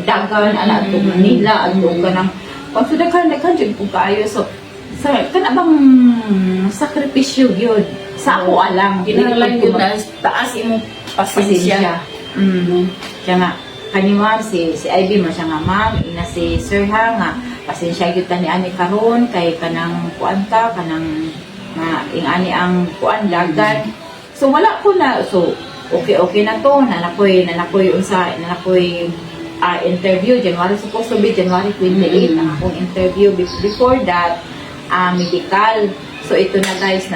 dagan ana ato Manila ato ka nang pagsudagan jud pug kaayo. So sa kana bang sakripisyo gyud sa ako alam Kinahanglan yun na taas imong pasensya. Kaya nga kaniwan si Ivy mo siya nga ma'am ina si Sir ha nga pasensya gyud ta ni ani karon kay kanang kuan ta kanang ingani ang kuan dagan. So wala ko na, so okay na to, nanakoy interview, January supposed to be January 28, ang akong interview. Before that, medical. So ito na guys,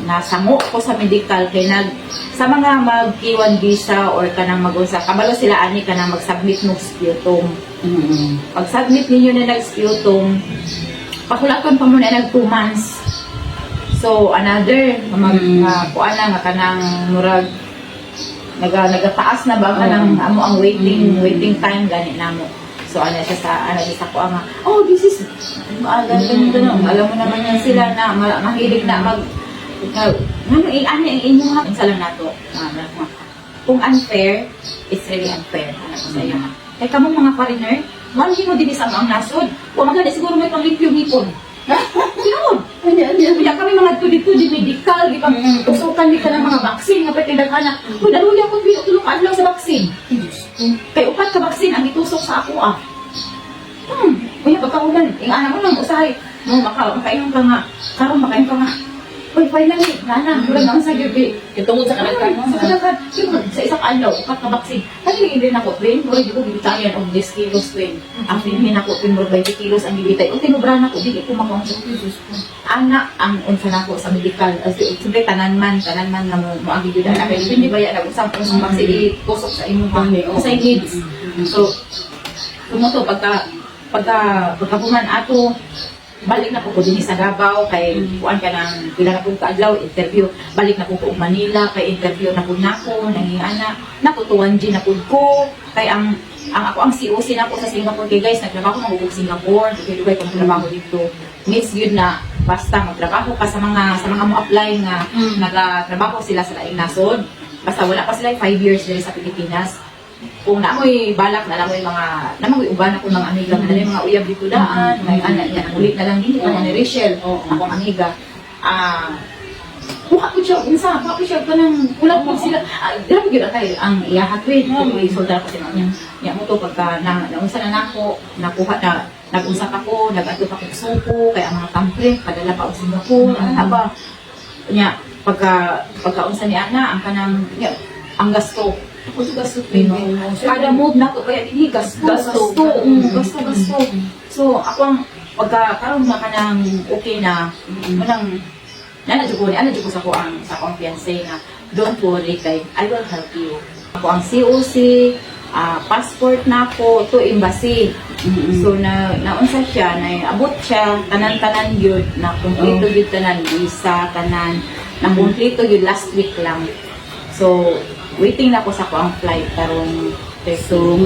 nasango ko sa medical, kay sa mga mag-K1 visa or kanang mag-usa, kabalo sila ani kanang mag-submit ng sputum. Pag-submit ninyo na nag-sputum, pakulaton pa muna nag 2 months. So another kuan na nga kanang murag nagataas na ba kanang amo ang waiting time gani namo. So ana siya sa ko nga this is ganito no, alam mo naman yan sila na mahilig na mag ano ang inyong sa lang nato kung unfair, it's really unfair ano sa iyo. Kay kamo mga foreigner, man mo din sa ang nasod, wa magani siguro may panglipyo ngipon. Sino? Kaya kami mga tudi-tudi medical, di ba? Usukan di ka ng mga vaccine, nga pati nagkana. Kung naluya ko, tulong adlaw sa vaccine. Kaya upat ka vaccine, ang itusok sa ako Kaya pagkaulan, ingana mo lang, usahay. Makainom ka nga. Karon makainom ka nga. Uy, finally, nana, mula nga sa gabi. Itungod sa kanagkan mo. Sa kanagkan, sa isang adlaw, upat ka vaccine. Kaya hindi ako, twin, mura di ko bibitayan of this kilos, twin. Ang hindi na ko, twin, mura 20 kilos ang bibitay. O, tinubra na ko, hindi ko makawang sa anak ang unsa na ko sa medical. Siyempre, tanan man na mo ang bibida na. Kaya hindi ba yan, nag-usap kung sa vaccine, itusok sa imong sa needs. So, tumuto, pagkapuman ato, balik na ko din sa Davao kay kuan ka nang pila na kong kaadlaw interview, balik na ko Manila kay interview na ko nako nangingana nakutuan din na ko kay ang ako ang COC na ko sa Singapore kay guys nagtrabaho ko sa Singapore kay dugay kong trabaho dito needs yun na basta magtrabaho ka sa mga mo apply nga nagatrabaho sila sa laing nasod basta wala pa sila 5 years diri sa Pilipinas. Kung naamoy balak na namoy namoy uban ako ng amiga na mga uyab dito daan may anak niya ulit na lang dito ni Rachel akong amiga kuha ko siya unsa pa ko siya kanang ulang po sila grabe gyud kay ang iyahatwid kung isolda ko sa niya mo to pagka naunsa na nako nakuha na nag-usap ako nag-adto pa ko suko kay ang mga tample padala pa og Singapore ana ba niya pagkaunsa ni ana ang kanang ang gasto ako sa gasto kada move na ko kaya dinhi gasto. So ako ang pagkakaroon na kanang okay na manang ana jud ko sa ko ang fiancé nga don't worry kay I will help you. Ako ang COC passport na ko to embassy. So naunsa siya na abot siya tanan gyud na kumpleto gyud tanan visa tanan na kumpleto gyud last week lang. So waiting na ko sa ko ang flight karon. So